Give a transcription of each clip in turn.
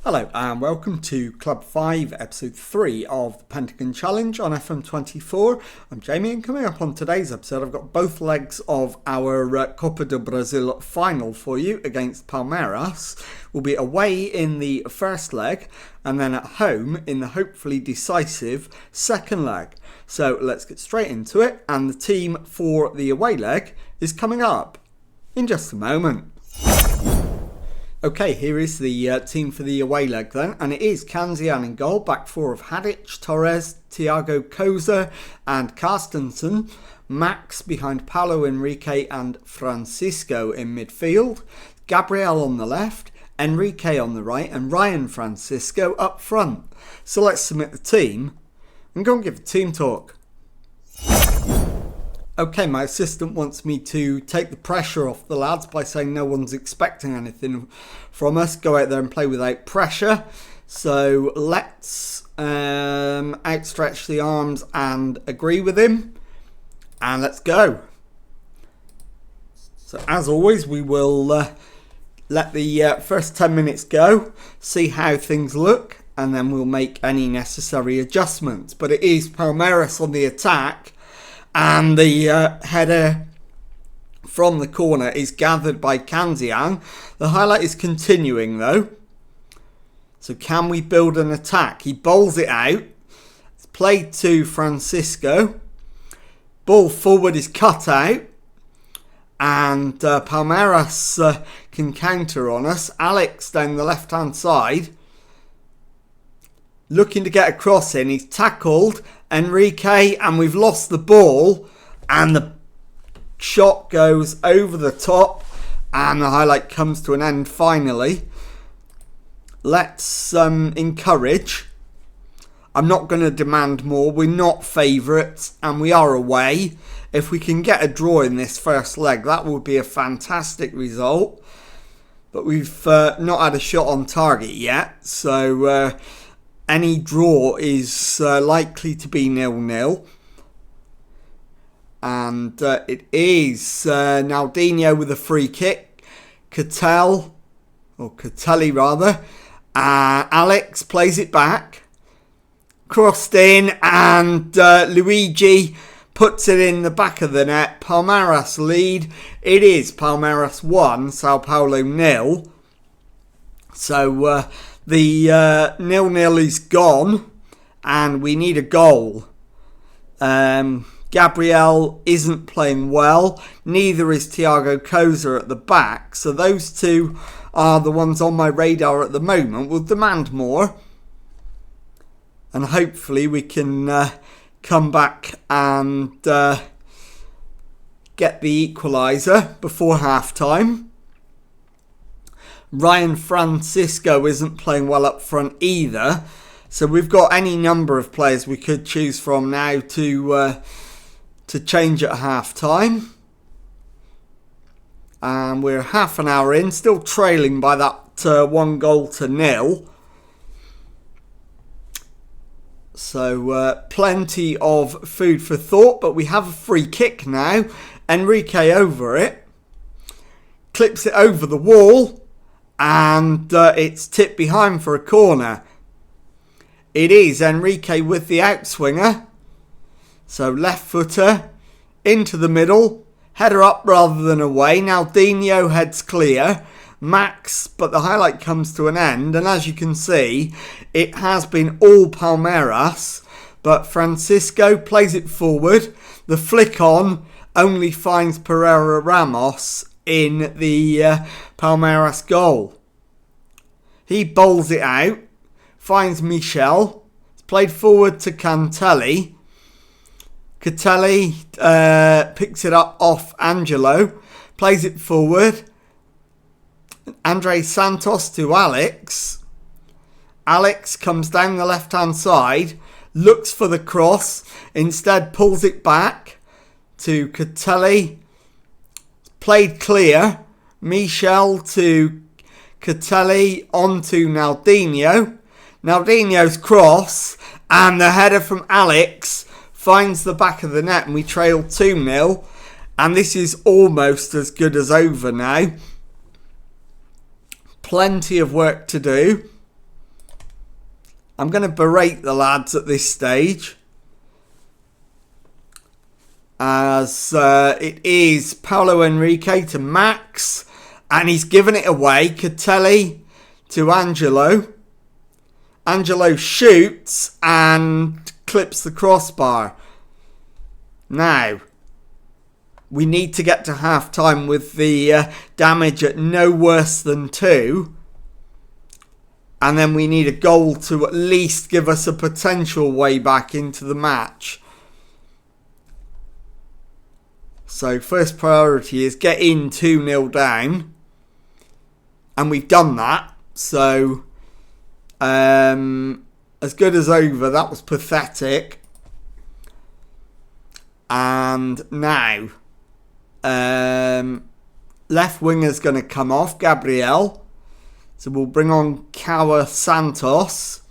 Hello and welcome to Club 5, Episode 3 of the Pentagon Challenge on FM24. I'm Jamie, and coming up on today's episode I've got both legs of our Copa do Brasil final for you against Palmeiras. We'll be away in the first leg and then at home in the hopefully decisive second leg. So let's get straight into it, and the team for the away leg is coming up in just a moment. Okay, here is the team for the away leg then, and it is Kanzian in goal, back four of Hadic, Torres, Thiago Koza and Carstensen, Max behind Paulo Henrique and Francisco in midfield, Gabriel on the left, Enrique on the right and Ryan Francisco up front. So let's submit the team and go and give a team talk. Okay, my assistant wants me to take the pressure off the lads by saying no one's expecting anything from us. Go out there and play without pressure. So let's outstretch the arms and agree with him. And let's go. So as always, we will let the first 10 minutes go, see how things look, and then we'll make any necessary adjustments. But it is Palmeiras on the attack. And the header from the corner is gathered by Kanzian. The highlight is continuing though. So can we build an attack? He bowls it out. It's played to Francisco. Ball forward is cut out. And Palmeiras can counter on us. Alex down the left hand side, looking to get a cross in. He's tackled Enrique and we've lost the ball, and the shot goes over the top and the highlight comes to an end finally. Let's encourage. I'm not going to demand more. We're not favourites and we are away. If we can get a draw in this first leg, that would be a fantastic result. But we've not had a shot on target yet, so any draw is likely to be 0-0. And it is Naldinho with a free kick. Catelli rather. Alex plays it back. Crossed in, and Luigi puts it in the back of the net. Palmeiras lead. It is Palmeiras 1, Sao Paulo 0. So the 0-0 is gone and we need a goal. Gabriel isn't playing well. Neither is Thiago Koza at the back. So those two are the ones on my radar at the moment. We'll demand more. And hopefully we can come back and get the equaliser before half time. Ryan Francisco isn't playing well up front either. So we've got any number of players we could choose from now to change at half time. And we're half an hour in, still trailing by that 1-0. So plenty of food for thought, but we have a free kick now. Enrique over it. Clips it over the wall. And it's tipped behind for a corner. It is Enrique with the outswinger. So left footer into the middle. Header up rather than away. Naldinho heads clear. Max, but the highlight comes to an end. And as you can see, it has been all Palmeiras. But Francisco plays it forward. The flick on only finds Pereira Ramos in the Palmeiras goal. He bowls it out, finds Michel, it's played forward to Catelli. Catelli picks it up off Angelo, plays it forward. Andre Santos to Alex. Alex comes down the left hand side, looks for the cross, instead pulls it back to Catelli. Played clear. Michel to Catelli onto Naldinho. Naldinho's cross and the header from Alex finds the back of the net and we trail 2-0. And this is almost as good as over now. plenty of work to do. I'm going to berate the lads at this stage, as it is Paulo Henrique to Max, and he's given it away. Catelli to Angelo. Angelo shoots and clips the crossbar. Now, we need to get to half time with the damage at no worse than 2. And then we need a goal to at least give us a potential way back into the match. So first priority is get in 2-0 down. And we've done that. So as good as over. That was pathetic. And now left winger's going to come off, Gabriel. So we'll bring on Kawa Santos.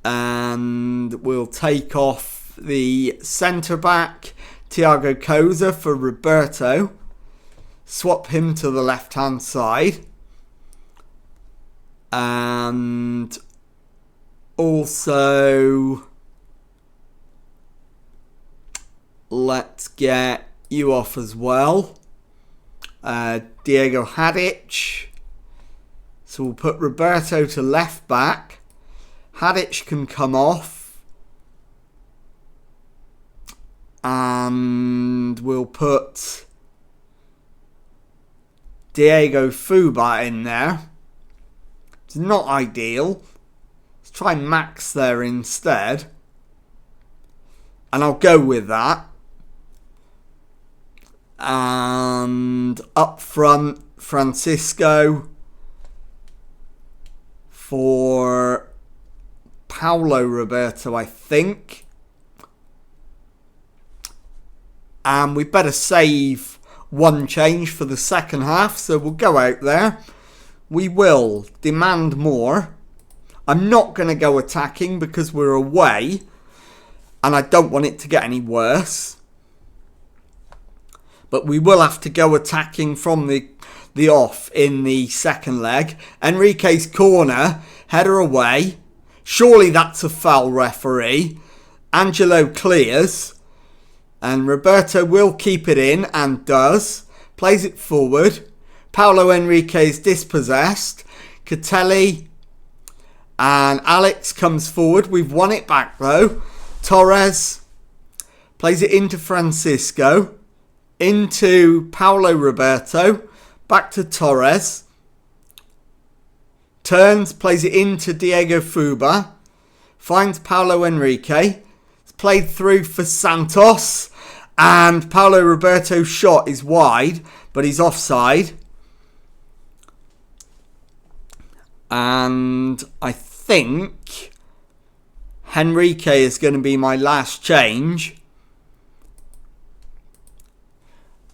And we'll take off the centre-back, Thiago Koza, for Roberto. Swap him to the left-hand side. And also, let's get you off as well. Diego Hadich. So we'll put Roberto to left back. Hadich can come off. And we'll put Diego Fuba in there. It's not ideal. Let's try Max there instead. And I'll go with that. And up front, Francisco for Paulo Roberto, I think. And we better save one change for the second half, so we'll go out there. We will demand more. I'm not going to go attacking because we're away, and I don't want it to get any worse. But we will have to go attacking from the off in the second leg. Enrique's corner, header away. Surely that's a foul, referee. Angelo clears. And Roberto will keep it in, and does. Plays it forward. Paulo Henrique is dispossessed. Catelli and Alex comes forward. We've won it back though. Torres plays it into Francisco. Into Paulo Roberto. Back to Torres. Turns, plays it into Diego Fuba. Finds Paulo Henrique. It's played through for Santos. And Paulo Roberto's shot is wide, but he's offside. And I think Henrique is going to be my last change.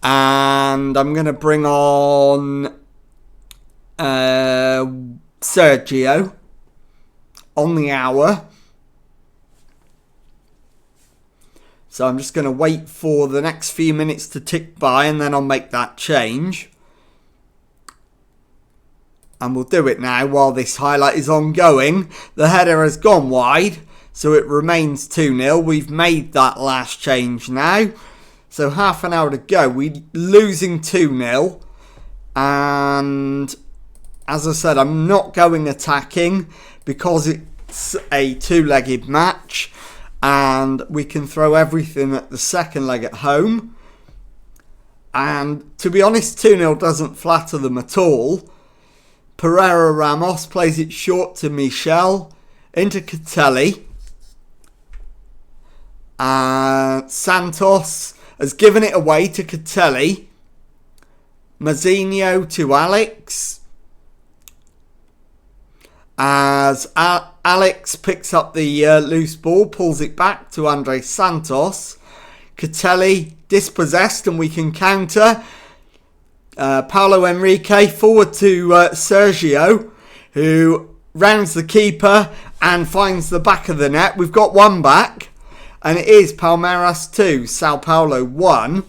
And I'm going to bring on Sergio on the hour. So I'm just going to wait for the next few minutes to tick by, and then I'll make that change. And we'll do it now while this highlight is ongoing. The header has gone wide, so it remains 2-0. We've made that last change now. So half an hour to go. We're losing 2-0. And as I said, I'm not going attacking because it's a two-legged match. And we can throw everything at the second leg at home. And to be honest, 2-0 doesn't flatter them at all. Pereira Ramos plays it short to Michel. Into Catelli. Santos has given it away to Catelli. Mazzinho to Alex. As Alex picks up the loose ball, pulls it back to Andre Santos. Catelli dispossessed, and we can counter. Paulo Henrique forward to Sergio, who rounds the keeper and finds the back of the net. We've got one back, and it is Palmeiras 2, Sao Paulo 1.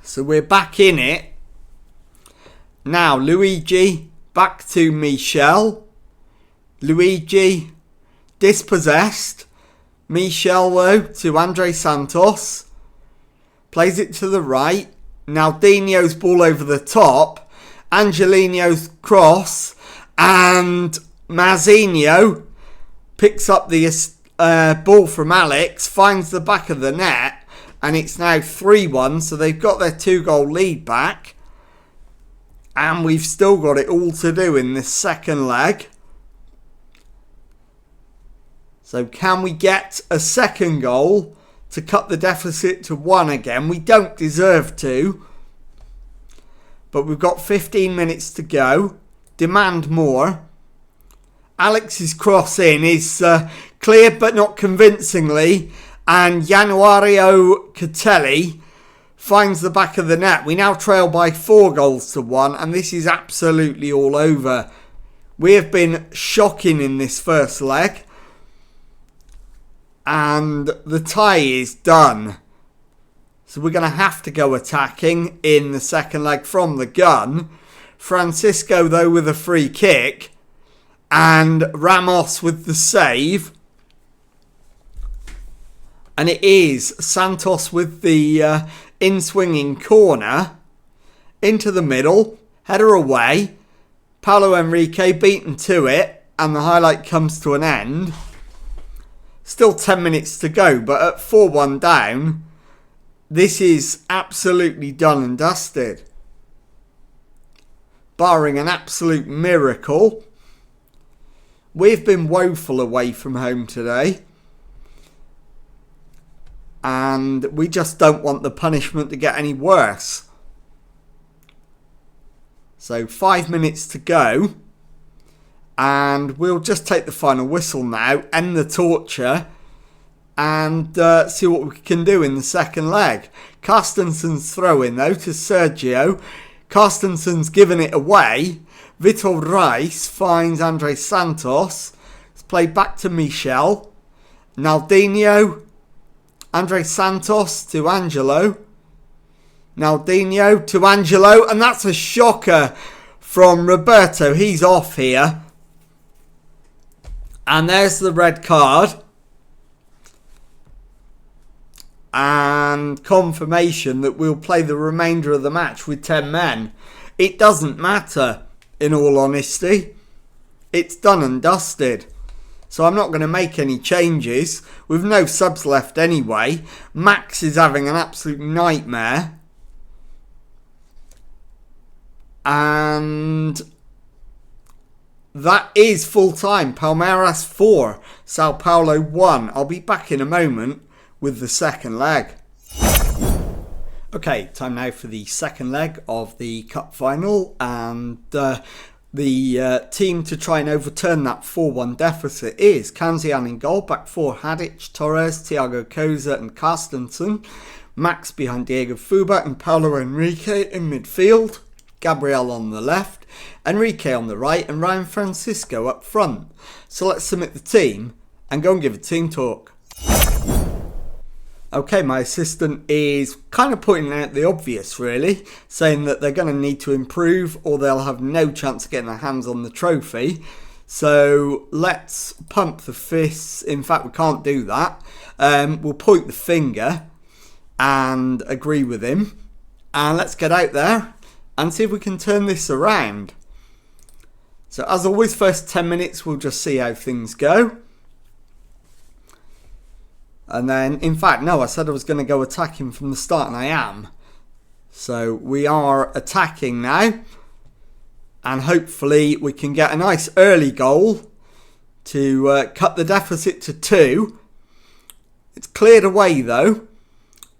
So we're back in it. Now Luigi back to Michel. Luigi dispossessed. Michel though to Andre Santos. Plays it to the right. Now Dino's ball over the top. Angelino's cross. And Mazinho picks up the ball from Alex. Finds the back of the net. And it's now 3-1. So they've got their 2-goal lead back. And we've still got it all to do in this second leg. So can we get a second goal to cut the deficit to 1 again? We don't deserve to. But we've got 15 minutes to go. Demand more. Alex's cross in is cleared but not convincingly. And Januario Catelli finds the back of the net. We now trail by 4 goals to 1. And this is absolutely all over. We have been shocking in this first leg. And the tie is done. So we're going to have to go attacking in the second leg from the gun. Francisco, though, with a free kick. And Ramos with the save. And it is Santos with the in-swinging corner. Into the middle. Header away. Paulo Henrique beaten to it. And the highlight comes to an end. Still 10 minutes to go, but at 4-1 down, this is absolutely done and dusted. Barring an absolute miracle, we've been woeful away from home today. And we just don't want the punishment to get any worse. So 5 minutes to go. And we'll just take the final whistle now, end the torture, and see what we can do in the second leg. Carstenson's throw in though to Sergio. Carstenson's given it away. Vitor Reis finds Andre Santos. It's played back to Michel. Naldinho. Andre Santos to Angelo. Naldinho to Angelo. And that's a shocker from Roberto. He's off here. And there's the red card. And confirmation that we'll play the remainder of the match with 10 men. It doesn't matter, in all honesty. It's done and dusted. So I'm not going to make any changes. With no subs left anyway. Max is having an absolute nightmare. And that is full time. Palmeiras 4, Sao Paulo 1. I'll be back in a moment with the second leg. Okay, time now for the second leg of the cup final. And the team to try and overturn that 4-1 deficit is Kanzian in goal. Back 4, Hadic, Torres, Thiago Koza and Carstensen. Max behind Diego Fuba and Paulo Henrique in midfield. Gabriel on the left, Enrique on the right and Ryan Francisco up front. So let's submit the team and go and give a team talk. Okay, my assistant is kind of pointing out the obvious really, saying that they're going to need to improve or they'll have no chance of getting their hands on the trophy. So let's pump the fists. In fact, we can't do that. We'll point the finger and agree with him. And let's get out there and see if we can turn this around. So as always, first 10 minutes, we'll just see how things go. And then, in fact, no, I said I was going to go attacking from the start, and I am. So we are attacking now. And hopefully we can get a nice early goal to cut the deficit to 2. It's cleared away though.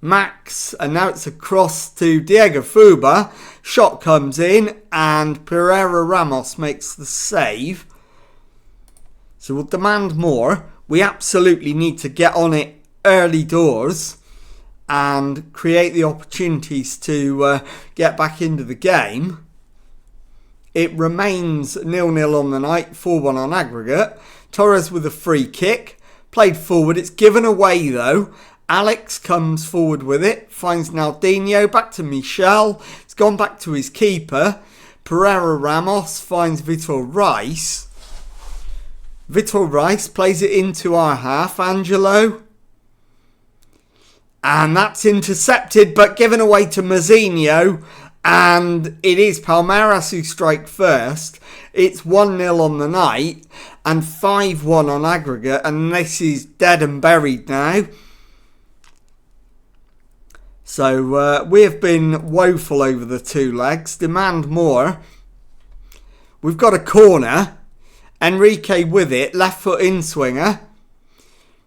Max, and now it's across to Diego Fuba. Shot comes in and Pereira Ramos makes the save. So we'll demand more. We absolutely need to get on it early doors and create the opportunities to get back into the game. It remains 0-0 on the night, 4-1 on aggregate. Torres with a free kick. Played forward, it's given away though. Alex comes forward with it, finds Naldinho, back to Michel. It's gone back to his keeper. Pereira Ramos finds Vitor Rice. Vitor Rice plays it into our half, Angelo. And that's intercepted, but given away to Mazinho. And it is Palmeiras who strike first. It's 1-0 on the night and 5-1 on aggregate. And this is dead and buried now. So we have been woeful over the two legs. Demand more. We've got a corner. Enrique with it. Left foot in swinger.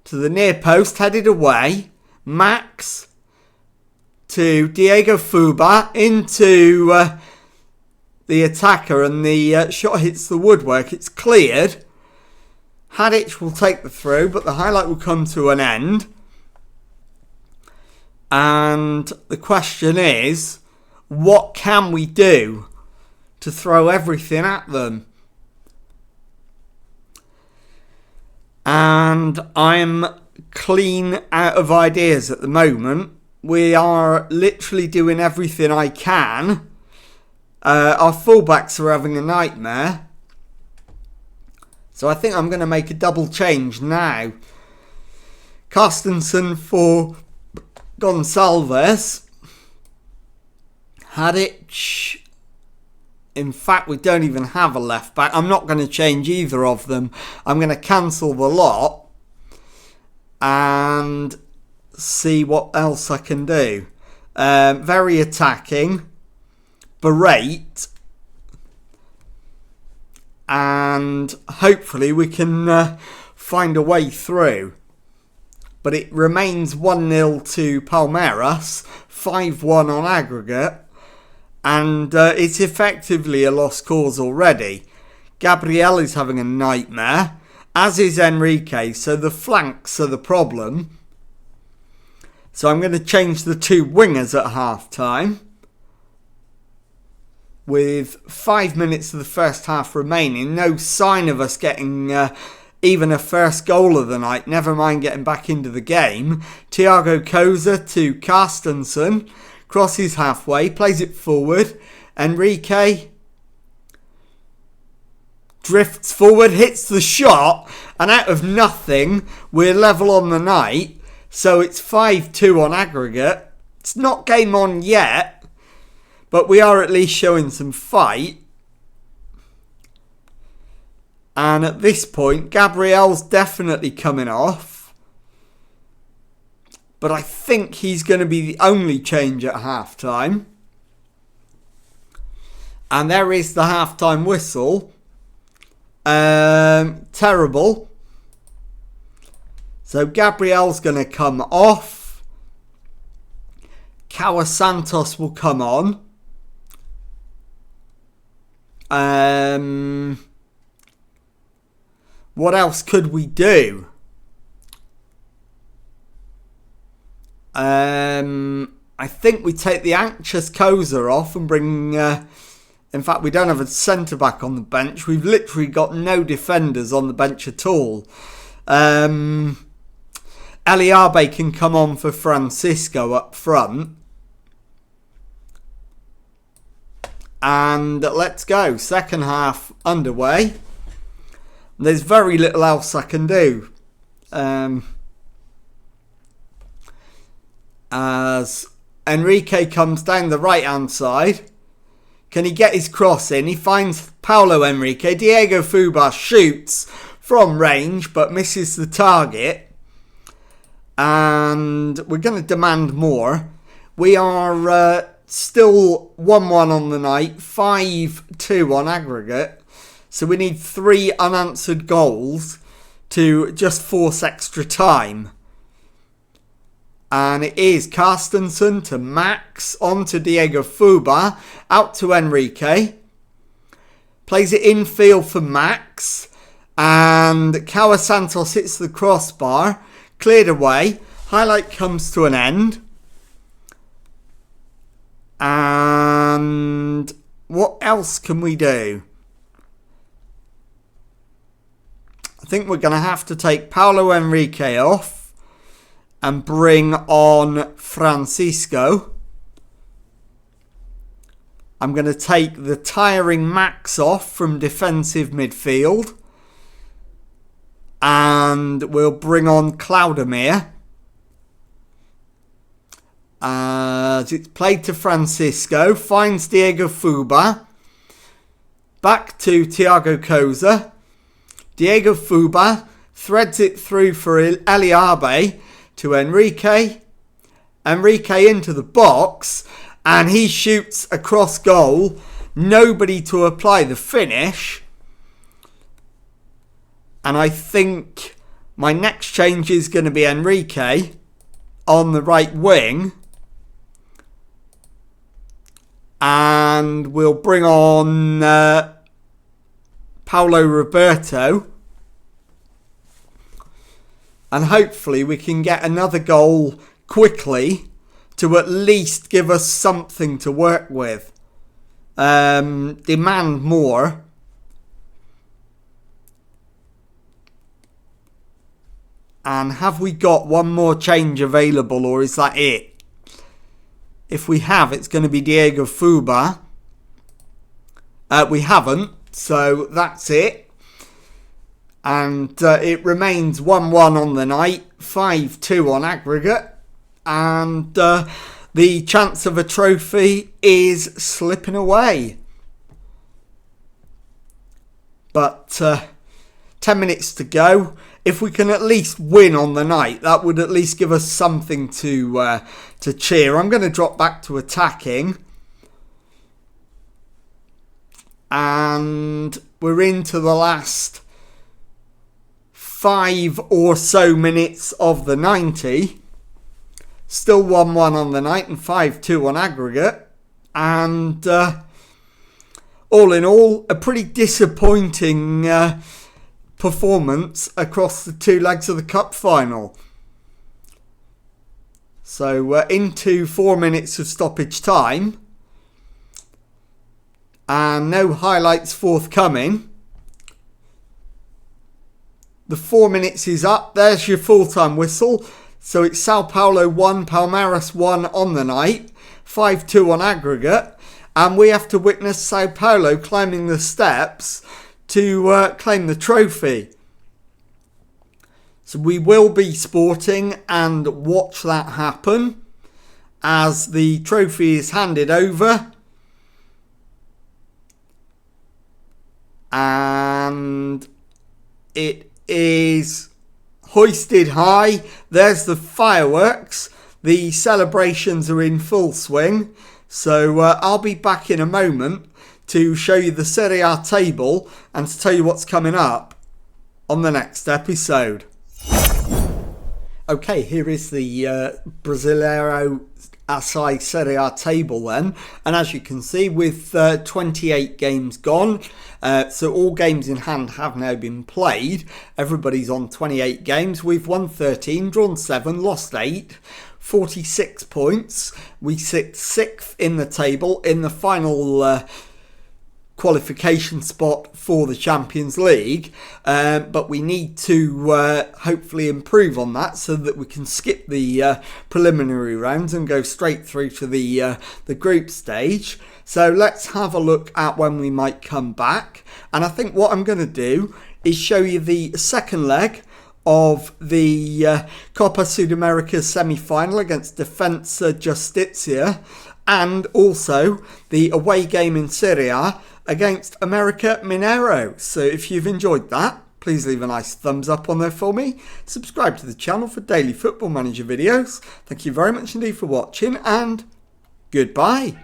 To the near post. Headed away. Max. To Diego Fuba. Into the attacker. And the shot hits the woodwork. It's cleared. Hadic will take the throw. But the highlight will come to an end. And the question is, what can we do to throw everything at them? And I'm clean out of ideas at the moment. We are literally doing everything I can. Our fullbacks are having a nightmare. So I think I'm going to make a double change now. Carstensen for Gonçalves. Hadic. In fact, we don't even have a left back. I'm not going to change either of them. I'm going to cancel the lot and see what else I can do. Very attacking. Berate. And hopefully we can find a way through. But it remains 1-0 to Palmeiras, 5-1 on aggregate. And it's effectively a lost cause already. Gabriel is having a nightmare, as is Enrique. So the flanks are the problem. So I'm going to change the two wingers at half-time. With 5 minutes of the first half remaining. No sign of us getting even a first goal of the night, never mind getting back into the game. Thiago Coza to Carstensen, crosses halfway, plays it forward. Enrique drifts forward, hits the shot, and out of nothing, we're level on the night. So it's 5-2 on aggregate. It's not game on yet, but we are at least showing some fight. And at this point, Gabriel's definitely coming off. But I think he's going to be the only change at half-time. And there is the half-time whistle. Terrible. So Gabriel's going to come off. Caio Santos will come on. What else could we do? I think we take the anxious Koza off and bring... in fact, we don't have a centre-back on the bench. We've literally got no defenders on the bench at all. Eliabe can come on for Francisco up front. And let's go. Second half underway. There's very little else I can do. As Enrique comes down the right-hand side. Can he get his cross in? He finds Paulo Enrique. Diego Fuba shoots from range but misses the target. And we're going to demand more. We are still 1-1 on the night. 5-2 on aggregate. So we need 3 unanswered goals to just force extra time. And it is Carstensen to Max, on to Diego Fuba, out to Enrique. Plays it infield for Max. And Caio Santos hits the crossbar. Cleared away. Highlight comes to an end. And what else can we do? I think we're going to have to take Paulo Enrique off and bring on Francisco. I'm going to take the tiring Max off from defensive midfield. And we'll bring on Cloudemir. As it's played to Francisco. Finds Diego Fuba. Back to Thiago Koza. Diego Fuba threads it through for Eliabe to Enrique. Enrique into the box. And he shoots across goal. Nobody to apply the finish. And I think my next change is going to be Enrique on the right wing. And we'll bring on Paulo Roberto. And hopefully we can get another goal quickly to at least give us something to work with. Demand more. And have we got one more change available, or is that it? If we have, it's going to be Diego Fuba. We haven't, so that's it. And it remains 1-1 on the night, 5-2 on aggregate. And the chance of a trophy is slipping away. But 10 minutes to go. If we can at least win on the night, that would at least give us something to cheer. I'm going to drop back to attacking. And we're into the last 5 or so minutes of the 90. Still 1-1 on the night and 5-2 on aggregate. And all in all, a pretty disappointing performance across the 2 legs of the cup final. So into 4 minutes of stoppage time. And no highlights forthcoming. The 4 minutes is up. There's your full-time whistle. So it's Sao Paulo 1, Palmeiras 1 on the night. 5-2 on aggregate. And we have to witness Sao Paulo climbing the steps to claim the trophy. So we will be sporting and watch that happen as the trophy is handed over. And it is hoisted high. There's the fireworks. The celebrations are in full swing. So I'll be back in a moment to show you the Serie A table and to tell you what's coming up on the next episode. Okay, here is the Brasileiro Assai Serie A table then. And as you can see, with 28 games gone, so all games in hand have now been played. Everybody's on 28 games. We've won 13, drawn 7, lost 8. 46 points. We sit 6th in the table in the final qualification spot for the Champions League, but we need to hopefully improve on that so that we can skip the preliminary rounds and go straight through to the group stage. So let's have a look at when we might come back, and I think what I'm going to do is show you the second leg of the Copa Sudamerica semi-final against Defensa Justicia, and also the away game in Serie A against America Mineiro. So if you've enjoyed that, please leave a nice thumbs up on there for me. Subscribe to the channel for daily Football Manager videos. Thank you very much indeed for watching, and goodbye.